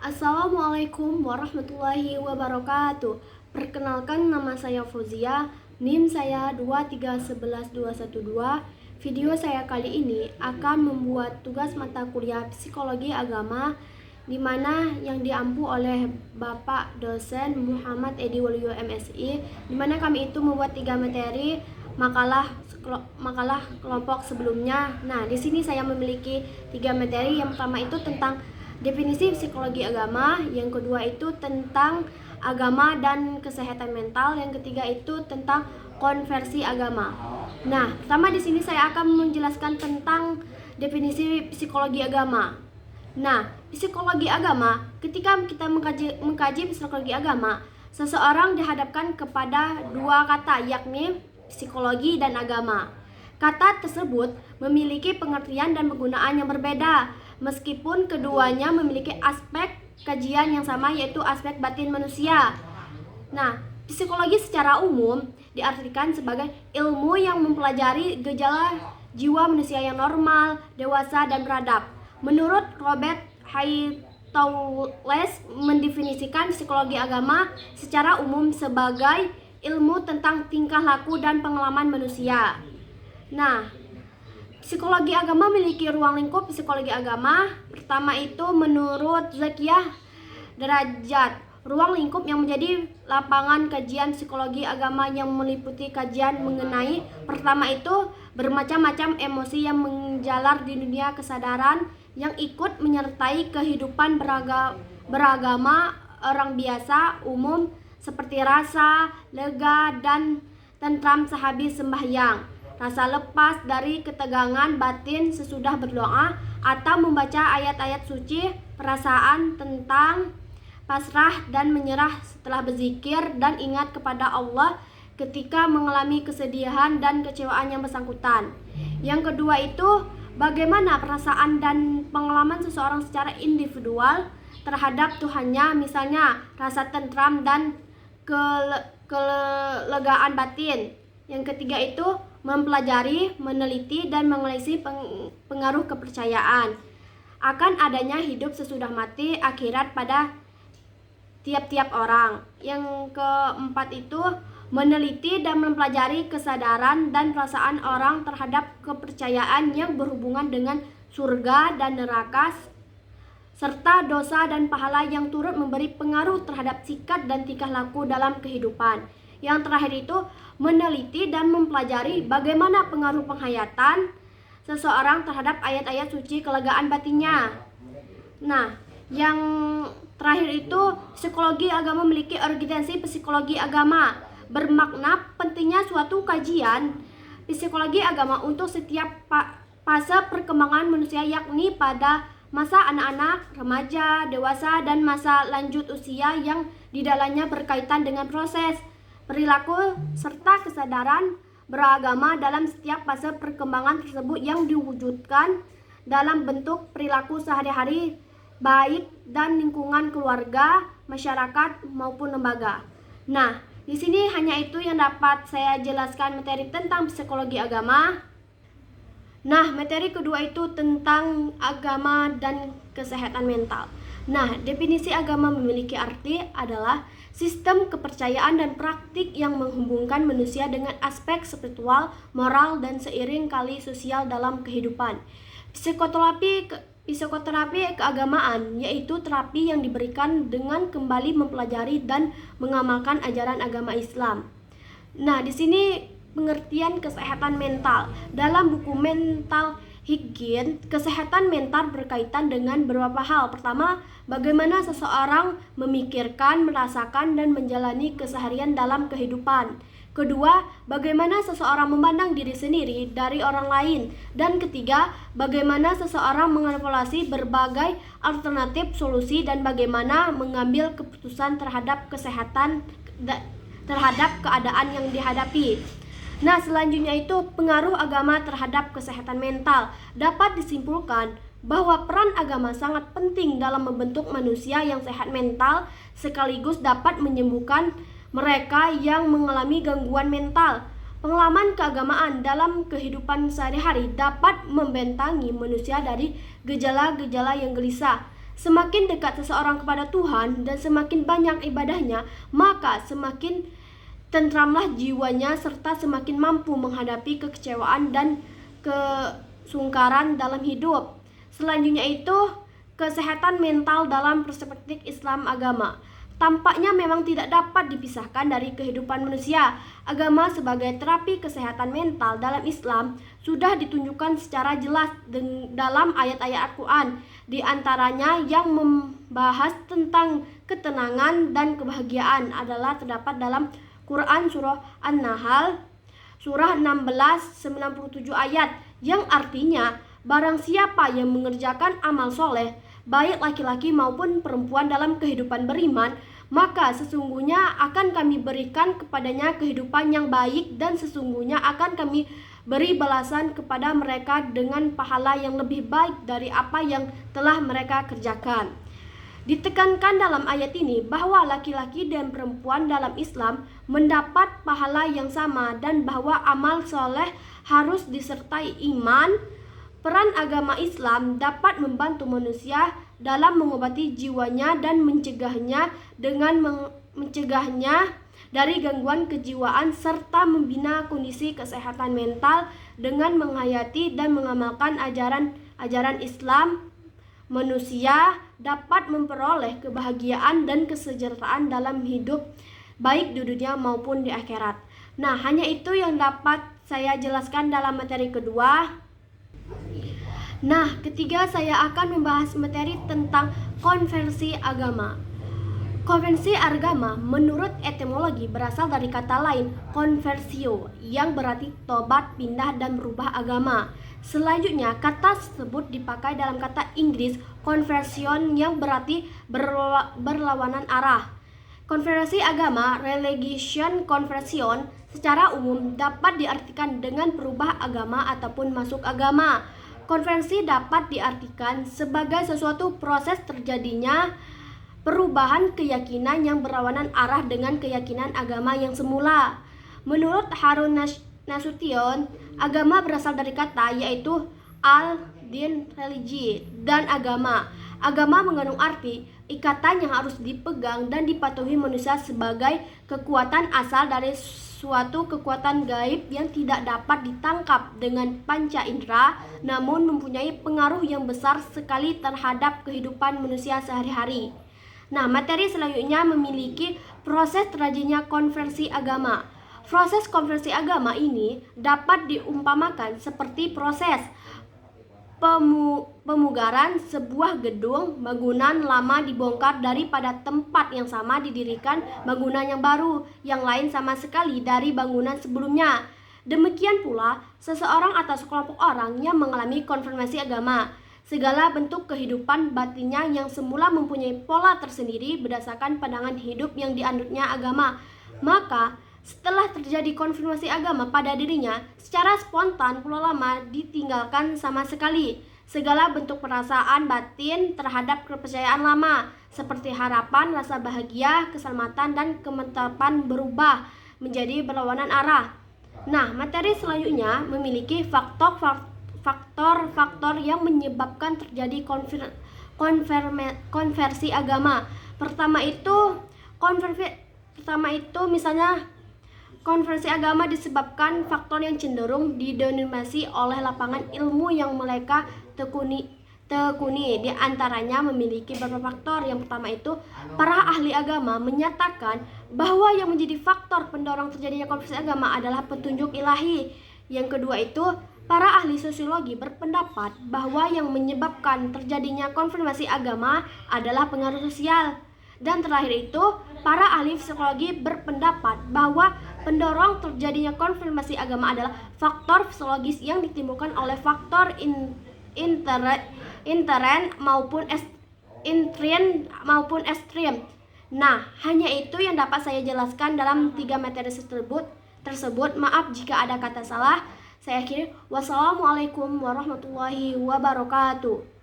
Assalamualaikum warahmatullahi wabarakatuh. Perkenalkan, nama saya Fauzia, NIM saya 2311212. Video saya kali ini akan membuat tugas mata kuliah Psikologi Agama di mana yang diampu oleh Bapak dosen Muhammad Edi Waluyo MSI, di mana kami itu membuat 3 materi makalah kelompok sebelumnya. Nah, di sini saya memiliki 3 materi. Yang pertama itu tentang definisi psikologi agama, yang kedua itu tentang agama dan kesehatan mental, yang ketiga itu tentang konversi agama. Nah, pertama di sini saya akan menjelaskan tentang definisi psikologi agama. Nah, psikologi agama, ketika kita mengkaji psikologi agama, seseorang dihadapkan kepada 2 kata, yakni psikologi dan agama. Kata tersebut memiliki pengertian dan penggunaan yang berbeda, meskipun keduanya memiliki aspek kajian yang sama, yaitu aspek batin manusia. Nah, psikologi secara umum diartikan sebagai ilmu yang mempelajari gejala jiwa manusia yang normal, dewasa, dan beradab. Menurut Robert Haytowles mendefinisikan psikologi agama secara umum sebagai ilmu tentang tingkah laku dan pengalaman manusia. Nah, psikologi agama memiliki ruang lingkup psikologi agama. Pertama itu menurut Zakiyah Derajat, ruang lingkup yang menjadi lapangan kajian psikologi agama yang meliputi kajian mengenai pertama itu bermacam-macam emosi yang menjalar di dunia kesadaran yang ikut menyertai kehidupan beragama orang biasa umum, seperti rasa lega dan tentram sehabis sembahyang, rasa lepas dari ketegangan batin sesudah berdoa atau membaca ayat-ayat suci, perasaan tentang pasrah dan menyerah setelah berzikir, dan ingat kepada Allah ketika mengalami kesedihan dan kecewaan yang bersangkutan. Yang kedua itu bagaimana perasaan dan pengalaman seseorang secara individual terhadap Tuhannya, misalnya rasa tentram dan kelegaan batin. Yang ketiga itu mempelajari, meneliti, dan menganalisis pengaruh kepercayaan akan adanya hidup sesudah mati, akhirat pada tiap-tiap orang. Yang keempat itu meneliti dan mempelajari kesadaran dan perasaan orang terhadap kepercayaan yang berhubungan dengan surga dan neraka, serta dosa dan pahala yang turut memberi pengaruh terhadap sikap dan tingkah laku dalam kehidupan. Yang terakhir itu meneliti dan mempelajari bagaimana pengaruh penghayatan seseorang terhadap ayat-ayat suci kelegaan batinnya. Nah, yang terakhir itu psikologi agama memiliki urgensi psikologi agama, bermakna pentingnya suatu kajian psikologi agama untuk setiap fase perkembangan manusia, yakni pada masa anak-anak, remaja, dewasa, dan masa lanjut usia yang di dalamnya berkaitan dengan proses perilaku serta kesadaran beragama dalam setiap fase perkembangan tersebut yang diwujudkan dalam bentuk perilaku sehari-hari, baik dan lingkungan keluarga, masyarakat, maupun lembaga. Nah, di sini hanya itu yang dapat saya jelaskan materi tentang psikologi agama. Nah, materi kedua itu tentang agama dan kesehatan mental. Nah, definisi agama memiliki arti adalah sistem kepercayaan dan praktik yang menghubungkan manusia dengan aspek spiritual, moral, dan seiring kali sosial dalam kehidupan. Psikoterapi keagamaan yaitu terapi yang diberikan dengan kembali mempelajari dan mengamalkan ajaran agama Islam. Nah, di sini pengertian kesehatan mental. Dalam buku Mental Hygiene, kesehatan mental berkaitan dengan beberapa hal. Pertama, bagaimana seseorang memikirkan, merasakan, dan menjalani keseharian dalam kehidupan. Kedua, bagaimana seseorang memandang diri sendiri dari orang lain. Dan ketiga, bagaimana seseorang mengevaluasi berbagai alternatif solusi dan bagaimana mengambil keputusan terhadap keadaan yang dihadapi. Nah, selanjutnya itu pengaruh agama terhadap kesehatan mental. Dapat disimpulkan bahwa peran agama sangat penting dalam membentuk manusia yang sehat mental, sekaligus dapat menyembuhkan mereka yang mengalami gangguan mental. Pengalaman keagamaan dalam kehidupan sehari-hari dapat membentangi manusia dari gejala-gejala yang gelisah, Semakin dekat seseorang kepada Tuhan dan semakin banyak ibadahnya, maka semakin tentramlah jiwanya serta semakin mampu menghadapi kekecewaan dan kesungkaran dalam hidup. Selanjutnya itu kesehatan mental dalam perspektif Islam agama. Tampaknya memang tidak dapat dipisahkan dari kehidupan manusia. Agama sebagai terapi kesehatan mental dalam Islam sudah ditunjukkan secara jelas dalam ayat-ayat Al-Quran. Di antaranya yang membahas tentang ketenangan dan kebahagiaan adalah terdapat dalam Quran surah An-Nahl surah 16:97 ayat, yang artinya barang siapa yang mengerjakan amal soleh, baik laki-laki maupun perempuan dalam kehidupan beriman, maka sesungguhnya akan kami berikan kepadanya kehidupan yang baik dan sesungguhnya akan kami beri balasan kepada mereka dengan pahala yang lebih baik dari apa yang telah mereka kerjakan. Ditekankan dalam ayat ini bahwa laki-laki dan perempuan dalam Islam mendapat pahala yang sama dan bahwa amal soleh harus disertai iman. Peran agama Islam dapat membantu manusia dalam mengobati jiwanya dan mencegahnya dari gangguan kejiwaan serta membina kondisi kesehatan mental dengan menghayati dan mengamalkan ajaran Islam. Manusia dapat memperoleh kebahagiaan dan kesejahteraan dalam hidup baik di dunia maupun di akhirat. Nah, hanya itu yang dapat saya jelaskan dalam materi kedua. Nah, ketiga saya akan membahas materi tentang konversi agama. Konversi agama menurut etimologi berasal dari kata lain conversio yang berarti tobat, pindah, dan berubah agama. Selanjutnya, kata tersebut dipakai dalam kata Inggris conversion yang berarti berlawanan arah. Konversi agama, religion conversion, secara umum dapat diartikan dengan berubah agama ataupun masuk agama. Konversi dapat diartikan sebagai sesuatu proses terjadinya perubahan keyakinan yang berlawanan arah dengan keyakinan agama yang semula. Menurut Harun Nasution, agama berasal dari kata yaitu al-din, religi, dan agama. Agama mengandung arti ikatan yang harus dipegang dan dipatuhi manusia sebagai kekuatan asal dari suatu kekuatan gaib yang tidak dapat ditangkap dengan panca indera, namun mempunyai pengaruh yang besar sekali terhadap kehidupan manusia sehari-hari. Nah, materi selanjutnya memiliki proses terjadinya konversi agama. Proses konversi agama ini dapat diumpamakan seperti proses pemugaran sebuah gedung bangunan lama dibongkar daripada tempat yang sama didirikan bangunan yang baru yang lain sama sekali dari bangunan sebelumnya. Demikian pula seseorang atau sekelompok orang yang mengalami konfirmasi agama. Segala bentuk kehidupan batinnya yang semula mempunyai pola tersendiri berdasarkan pandangan hidup yang dianutnya agama, maka setelah terjadi konfirmasi agama pada dirinya, secara spontan pola lama ditinggalkan sama sekali. Segala bentuk perasaan batin terhadap kepercayaan lama, seperti harapan, rasa bahagia, keselamatan, dan kemantapan berubah menjadi berlawanan arah. Nah, materi selanjutnya memiliki faktor-faktor yang menyebabkan terjadi konversi agama. Pertama itu misalnya konversi agama disebabkan faktor yang cenderung didominasi oleh lapangan ilmu yang mereka tekuni. Di antaranya memiliki beberapa faktor. Yang pertama itu, para ahli agama menyatakan bahwa yang menjadi faktor pendorong terjadinya konversi agama adalah petunjuk ilahi. Yang kedua itu, para ahli sosiologi berpendapat bahwa yang menyebabkan terjadinya konfirmasi agama adalah pengaruh sosial. Dan terakhir itu, para ahli psikologi berpendapat bahwa pendorong terjadinya konfirmasi agama adalah faktor psikologis yang ditimbulkan oleh faktor intern maupun ekstrim. Nah, hanya itu yang dapat saya jelaskan dalam 3 materi tersebut. Maaf jika ada kata salah. Saya akhiri. Wassalamualaikum warahmatullahi wabarakatuh.